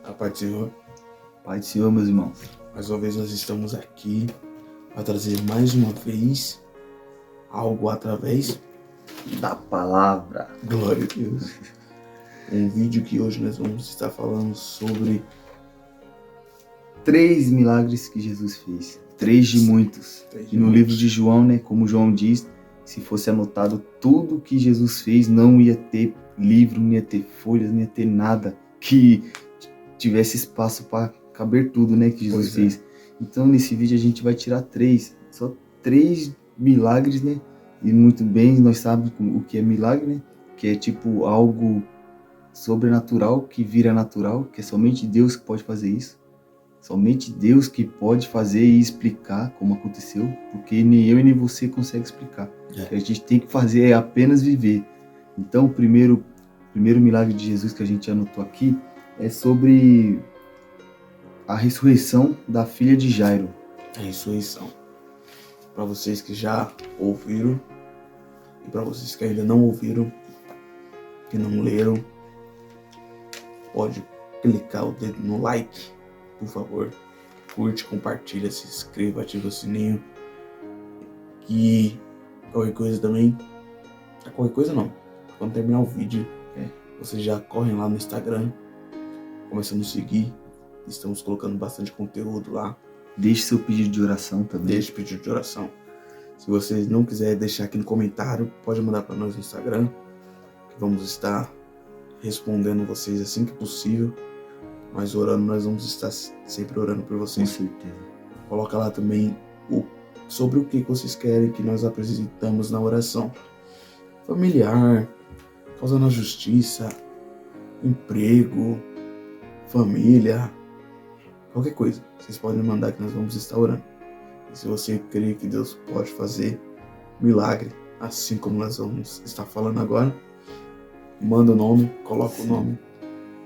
A paz do Senhor. Pai do Senhor, meus irmãos. Mais uma vez nós estamos aqui para trazer mais uma vez algo através Da palavra. glória a Deus. Um vídeo que hoje nós vamos estar falando sobre 3 milagres que Jesus fez. 3 de muitos. E no livro de João, né, como João diz, se fosse anotado tudo que Jesus fez, não ia ter livro, não ia ter folhas, não ia ter nada que tivesse espaço para caber tudo, né, que Jesus fez. Então, nesse vídeo a gente vai tirar 3. Só 3 milagres, né? E muito bem, nós sabemos o que é milagre, né? Que é tipo algo sobrenatural que vira natural, que é somente Deus que pode fazer isso. Somente Deus que pode fazer e explicar como aconteceu, porque nem eu e nem você consegue explicar. O que a gente tem que fazer é apenas viver. Então, o primeiro milagre de Jesus que a gente anotou aqui é sobre a ressurreição da filha de Jairo. a ressurreição. Para vocês que já ouviram e para vocês que ainda não ouviram, que não leram, pode clicar o dedo no like, por favor. Curte, compartilha, se inscreva, ativa o sininho. E qualquer coisa também, qualquer coisa não, quando terminar o vídeo, vocês já correm lá no Instagram, começam a nos seguir. Estamos colocando bastante conteúdo lá. Deixe seu pedido de oração também. Deixe pedido de oração. Se vocês não quiserem deixar aqui no comentário, pode mandar para nós no Instagram, que vamos estar respondendo vocês assim que possível. Mas orando, nós vamos estar sempre orando por Com vocês. certeza. Coloca lá também sobre o que vocês querem que nós apresentamos na oração. Familiar, causa na justiça, emprego, família, qualquer coisa. Vocês podem mandar que nós vamos estar orando. E se você crê que Deus pode fazer milagre, assim como nós vamos estar falando agora, manda o nome, coloca o nome.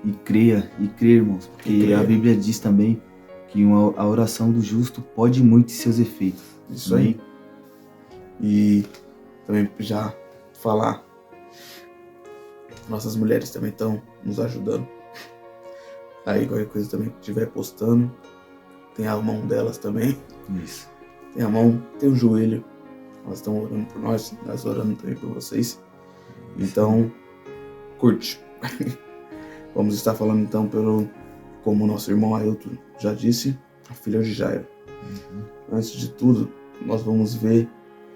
E creia, irmãos, porque a Bíblia diz também que a oração do justo pode muito em seus efeitos. Isso aí. E também já falar, nossas mulheres também estão nos ajudando. Aí qualquer coisa também que estiver postando, tem a mão delas também. Isso. Tem a mão, tem o joelho. Elas estão orando por nós orando também por vocês. Então, curte. Vamos estar falando então como o nosso irmão Ailton já disse, a filha de Jairo. Antes de tudo, nós vamos ver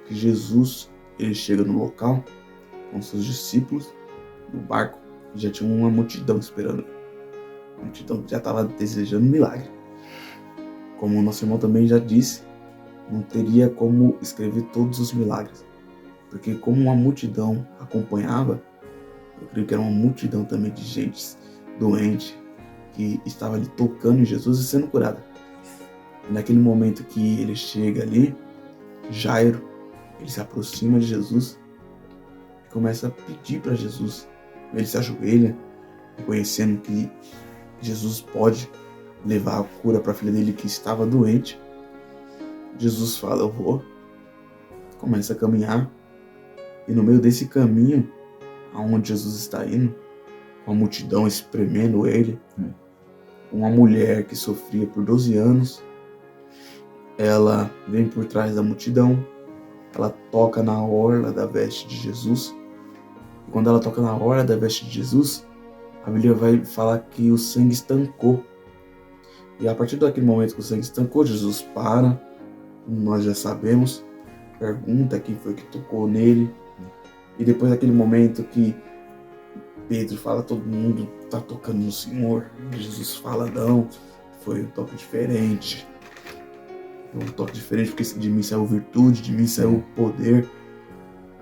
que Jesus, ele chega no local com seus discípulos, no barco, e já tinha uma multidão esperando. Uma multidão que já estava desejando um milagre. Como o nosso irmão também já disse, não teria como escrever todos os milagres. Porque como uma multidão acompanhava, eu creio que era uma multidão também de gente doente que estava ali tocando em Jesus e sendo curada. E naquele momento que ele chega ali, Jairo, ele se aproxima de Jesus e começa a pedir para Jesus. Ele se ajoelha, reconhecendo que Jesus pode levar a cura para a filha dele que estava doente. Jesus fala, eu vou. Começa a caminhar. E no meio desse caminho, aonde Jesus está indo, uma multidão espremendo ele, uma mulher que sofria por 12 anos, ela vem por trás da multidão, ela toca na orla da veste de Jesus. E quando ela toca na orla da veste de Jesus, a Bíblia vai falar que o sangue estancou. E a partir daquele momento que o sangue estancou, Jesus para, nós já sabemos, pergunta quem foi que tocou nele. E depois daquele momento que Pedro fala, todo mundo está tocando no Senhor, Jesus fala, não, foi um toque diferente. Foi um toque diferente porque de mim saiu virtude, de mim saiu poder.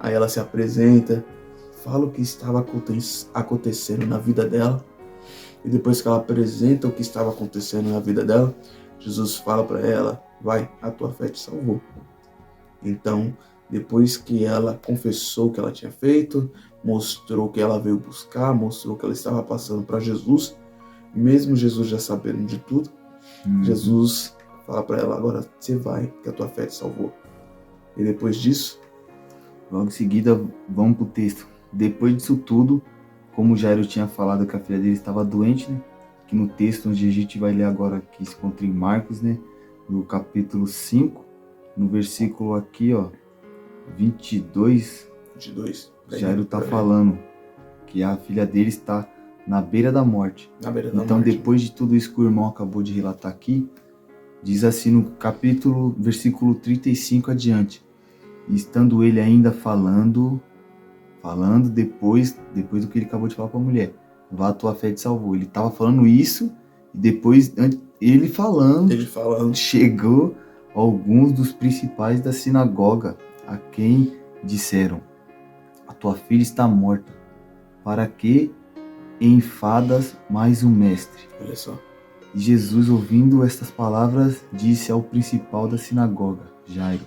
Aí ela se apresenta, fala o que estava acontecendo na vida dela. E depois que ela apresenta o que estava acontecendo na vida dela, Jesus fala para ela, vai, a tua fé te salvou. Então, depois que ela confessou o que ela tinha feito, mostrou o que ela veio buscar, mostrou o que ela estava passando para Jesus, mesmo Jesus já sabendo de tudo, Jesus fala para ela, agora você vai, que a tua fé te salvou. E depois disso, logo em seguida, vamos pro texto. Depois disso tudo, como Jairo tinha falado que a filha dele estava doente, né? aqui no texto onde a gente vai ler agora, que se encontra em Marcos, né? No capítulo 5, no versículo aqui, ó, 22. Jairo está falando que a filha dele está na beira da morte. Então, depois de tudo isso que o irmão acabou de relatar aqui, diz assim no capítulo, versículo 35 adiante. Estando ele ainda falando depois do que ele acabou de falar para a mulher. Vá, a tua fé te salvou. Ele estava falando isso e depois ele falando, chegou alguns dos principais da sinagoga, a quem disseram: a tua filha está morta. Para que enfadas mais o mestre? Olha só. E Jesus, ouvindo estas palavras, disse ao principal da sinagoga, Jairo: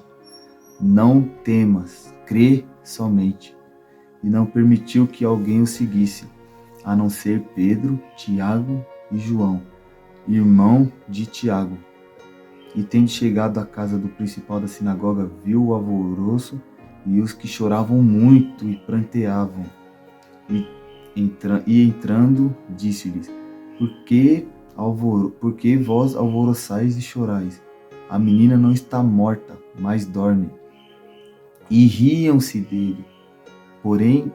não temas, crê somente. E não permitiu que alguém o seguisse, a não ser Pedro, Tiago e João, irmão de Tiago. E tendo chegado à casa do principal da sinagoga, viu o alvoroço e os que choravam muito e pranteavam. E entrando, disse-lhes: por que vós alvoroçais e chorais? A menina não está morta, mas dorme. E riam-se dele. Porém,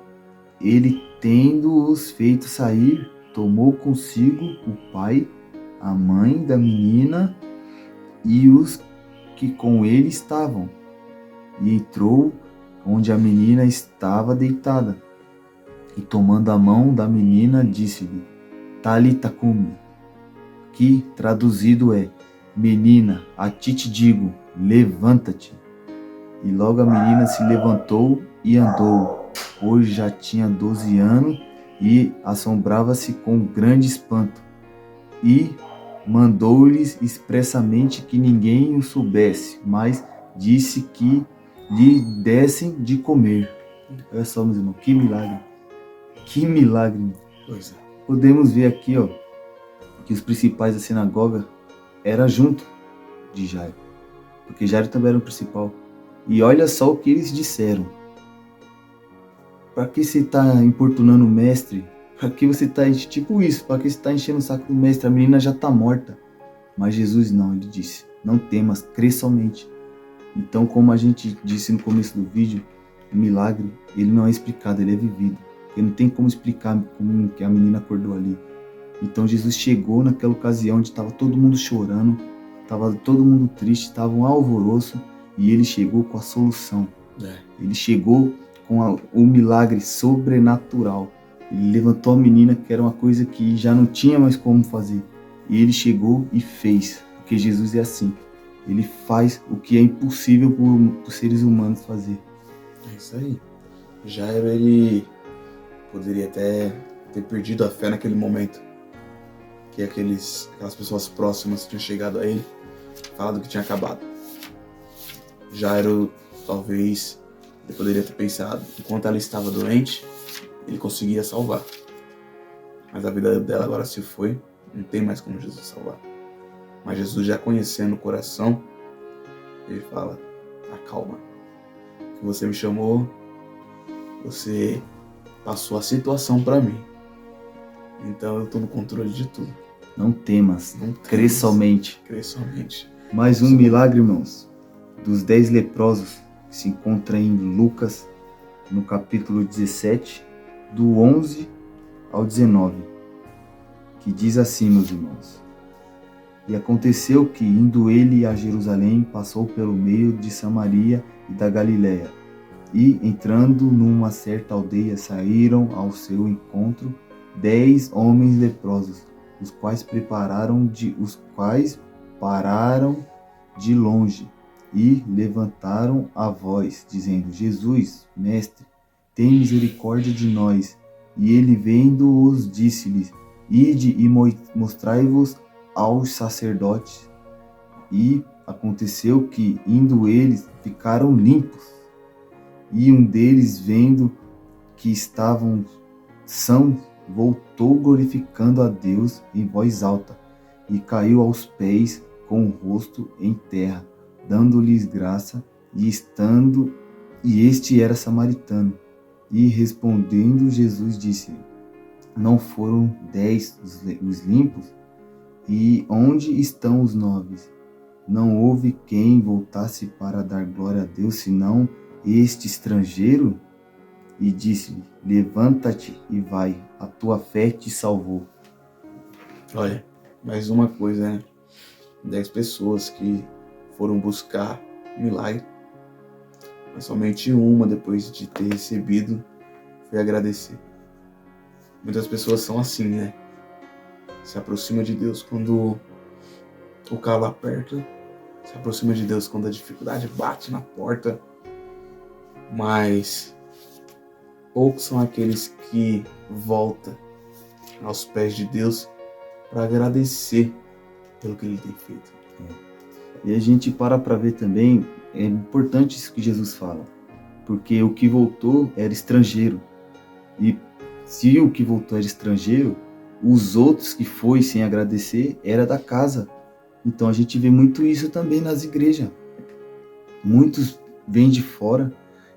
ele, tendo-os feito sair, tomou consigo o pai, a mãe da menina e os que com ele estavam, e entrou onde a menina estava deitada. E tomando a mão da menina, disse-lhe: Talita cumi, que traduzido é: menina, a ti te digo, levanta-te. E logo a menina se levantou e andou, pois já tinha 12 anos, e assombrava-se com grande espanto. E mandou-lhes expressamente que ninguém o soubesse, mas disse que lhe dessem de comer. Olha só, meus irmãos, que milagre. Que milagre. Pois é. Podemos ver aqui, ó, que os principais da sinagoga eram junto de Jairo, porque Jairo também era o principal. E olha só o que eles disseram: para que você está importunando o mestre? Para que você está, tipo isso, para que você está enchendo o saco do mestre? A menina já está morta. Mas Jesus não, ele disse: não temas, crê somente. Então, como a gente disse no começo do vídeo, o milagre, ele não é explicado, ele é vivido. Porque não tem como explicar como que a menina acordou ali. Então Jesus chegou naquela ocasião onde estava todo mundo chorando, estava todo mundo triste, estava um alvoroço, e ele chegou com a solução. Ele chegou com o milagre sobrenatural. Ele levantou a menina, que era uma coisa que já não tinha mais como fazer. E ele chegou e fez, porque Jesus é assim. Ele faz o que é impossível por seres humanos fazer. É isso aí. Jairo, ele poderia até ter perdido a fé naquele momento. Que aquelas pessoas próximas tinham chegado a ele, falado que tinha acabado. Jairo, talvez, ele poderia ter pensado, enquanto ela estava doente, ele conseguia salvar. Mas a vida dela agora se foi, não tem mais como Jesus salvar. Mas Jesus, já conhecendo o coração, ele fala: acalma, que você me chamou, você passou a situação para mim, então eu estou no controle de tudo. Não temas, crê somente. Crê somente. Mais um milagre, irmãos, dos 10 leprosos, que se encontra em Lucas, no capítulo 17, do 11 ao 19, que diz assim, meus irmãos: e aconteceu que, indo ele a Jerusalém, passou pelo meio de Samaria e da Galiléia, e, entrando numa certa aldeia, saíram ao seu encontro 10 homens leprosos, os quais pararam de longe e levantaram a voz, dizendo: Jesus, mestre, tem misericórdia de nós. E ele, vendo-os, disse-lhes: ide e mostrai-vos aos sacerdotes. E aconteceu que, indo eles, ficaram limpos. E um deles, vendo que estavam sãos, voltou glorificando a Deus em voz alta, e caiu aos pés com o rosto em terra, dando-lhes graça, e este era samaritano. E respondendo Jesus, disse: não foram 10 os limpos? E onde estão os 9? Não houve quem voltasse para dar glória a Deus, senão este estrangeiro? E disse-lhe: levanta-te e vai, a tua fé te salvou. Olha, mais uma coisa, né? 10 pessoas que foram buscar milagre, mas somente uma, depois de ter recebido, foi agradecer. Muitas pessoas são assim, né? Se aproxima de Deus quando o calo aperta, se aproxima de Deus quando a dificuldade bate na porta, mas poucos são aqueles que voltam aos pés de Deus para agradecer pelo que Ele tem feito. E a gente para ver também, é importante isso que Jesus fala, porque o que voltou era estrangeiro. E se o que voltou era estrangeiro, os outros que foi sem agradecer era da casa. Então a gente vê muito isso também nas igrejas. Muitos vêm de fora,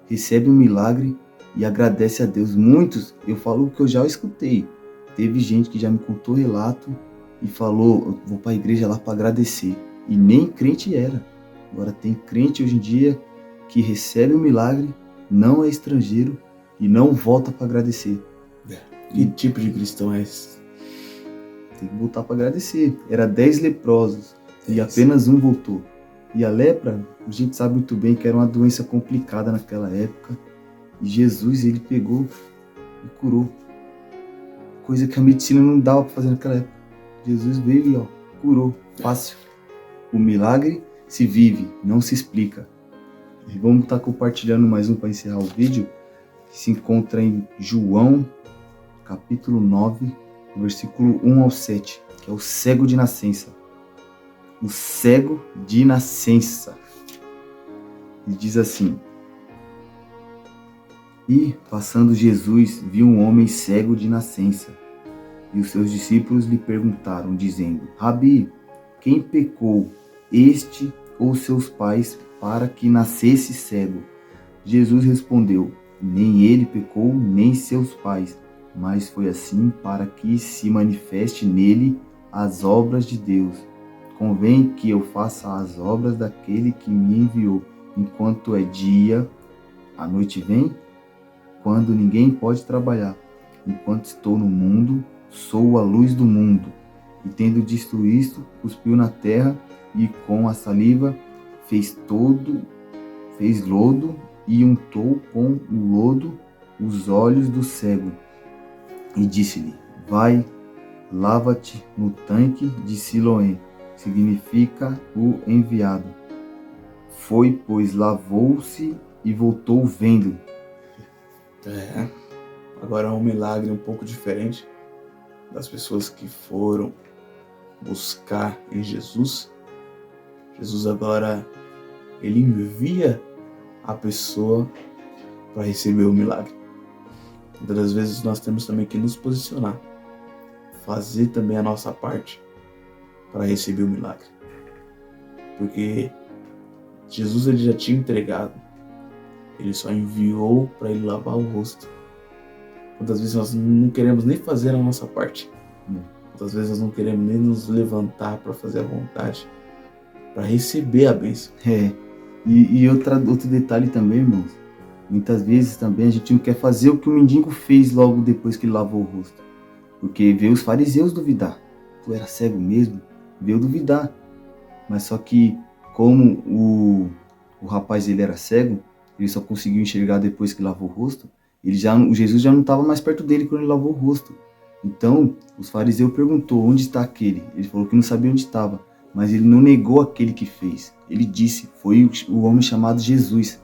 recebem um milagre e agradecem a Deus. Muitos, eu falo que eu já escutei. Teve gente que já me contou relato e falou: eu vou para a igreja lá para agradecer. E nem crente era. Agora tem crente hoje em dia que recebe o milagre, não é estrangeiro e não volta para agradecer. Que tipo de cristão é esse? Tem que voltar para agradecer. Era 10 leprosos e apenas um voltou. E a lepra, a gente sabe muito bem que era uma doença complicada naquela época. E Jesus, ele pegou e curou. Coisa que a medicina não dava para fazer naquela época. Jesus veio e curou. Fácil. O milagre se vive, não se explica. E vamos estar compartilhando mais um para encerrar o vídeo, que se encontra em João, capítulo 9, versículo 1 ao 7, que é o cego de nascença. O cego de nascença. E diz assim: e, passando Jesus, viu um homem cego de nascença. E os seus discípulos lhe perguntaram, dizendo: Rabi, quem pecou, este ou seus pais, para que nascesse cego? Jesus respondeu: nem ele pecou, nem seus pais, mas foi assim para que se manifeste nele as obras de Deus. Convém que eu faça as obras daquele que me enviou, enquanto é dia. A noite vem, quando ninguém pode trabalhar. Enquanto estou no mundo, sou a luz do mundo. E tendo dito isto, cuspiu na terra e com a saliva fez lodo e untou com o lodo os olhos do cego. E disse-lhe: vai, lava-te no tanque de Siloé, significa o enviado. Foi, pois, lavou-se e voltou vendo. Agora é um milagre um pouco diferente das pessoas que foram buscar em Jesus. Jesus agora, ele envia a pessoa para receber o milagre. Muitas das vezes nós temos também que nos posicionar, fazer também a nossa parte para receber o milagre. Porque Jesus, ele já tinha entregado, ele só enviou para ele lavar o rosto. Muitas vezes nós não queremos nem fazer a nossa parte. Muitas vezes nós não queremos nem nos levantar para fazer a vontade, para receber a bênção. E outro detalhe também, irmãos. Muitas vezes também a gente não quer fazer o que o mendigo fez logo depois que ele lavou o rosto. Porque veio os fariseus duvidar. Tu era cego mesmo? Veio duvidar. Mas só que como o rapaz ele era cego, ele só conseguiu enxergar depois que lavou o rosto. O Jesus já não estava mais perto dele quando ele lavou o rosto. Então, os fariseus perguntou: onde está aquele? Ele falou que não sabia onde estava, mas ele não negou aquele que fez. Ele disse: foi o homem chamado Jesus.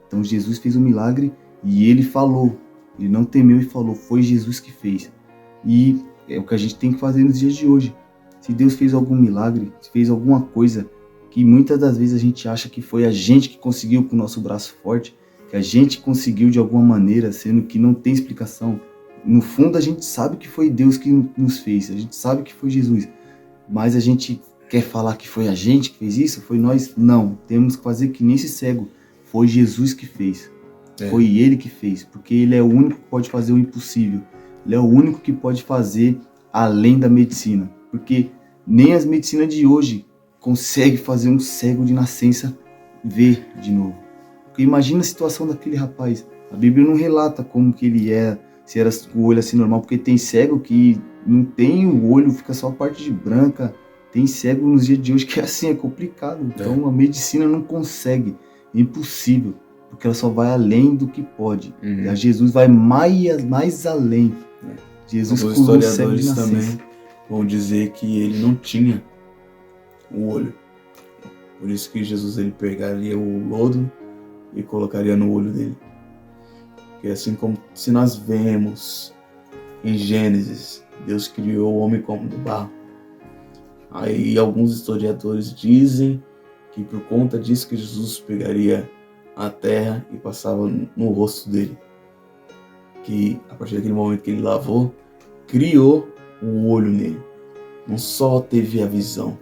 Então Jesus fez um milagre e ele falou. Ele não temeu e falou: foi Jesus que fez. E é o que a gente tem que fazer nos dias de hoje. Se Deus fez algum milagre, se fez alguma coisa que muitas das vezes a gente acha que foi a gente que conseguiu com o nosso braço forte, que a gente conseguiu de alguma maneira, sendo que não tem explicação. No fundo a gente sabe que foi Deus que nos fez, a gente sabe que foi Jesus, mas a gente quer falar que foi a gente que fez isso? Foi nós? Não, temos que fazer que nem esse cego. Foi Jesus que fez, foi ele que fez, porque ele é o único que pode fazer o impossível, ele é o único que pode fazer além da medicina, porque nem as medicinas de hoje conseguem fazer um cego de nascença ver de novo. Porque imagina a situação daquele rapaz. A Bíblia não relata como que ele é, se era o olho assim normal, porque tem cego que não tem o olho, fica só a parte de branca. Tem cego nos dias de hoje que é assim, é complicado. Então a medicina não consegue, é impossível, porque ela só vai além do que pode. E a Jesus vai mais além. Jesus os curou o cego de historiadores nascença. também vão dizer que ele não tinha o olho. Por isso que Jesus ele pegaria o lodo e colocaria no olho dele. Porque assim como se nós vemos em Gênesis, Deus criou o homem como do barro. Aí alguns historiadores dizem que por conta disso que Jesus pegaria a terra e passava no rosto dele. Que a partir daquele momento que ele lavou, criou o olho nele. Não só teve a visão,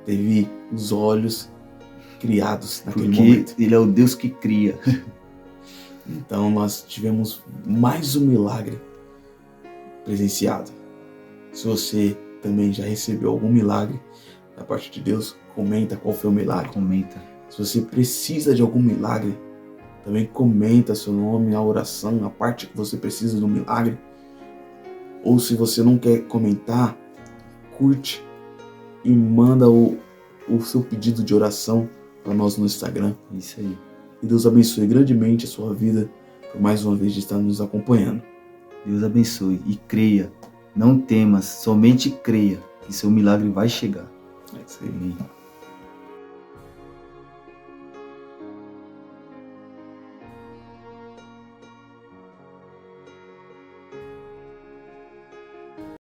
teve os olhos criados naquele momento. Porque ele é o Deus que cria. Então nós tivemos mais um milagre presenciado. Se você também já recebeu algum milagre da parte de Deus, comenta qual foi o milagre. Comenta. Se você precisa de algum milagre, também comenta seu nome, a oração, a parte que você precisa do milagre. Ou se você não quer comentar, curte e manda o seu pedido de oração para nós no Instagram. Isso aí. E Deus abençoe grandemente a sua vida por mais uma vez de estar nos acompanhando. Deus abençoe e creia. Não temas, somente creia que seu milagre vai chegar. É isso aí. Amém.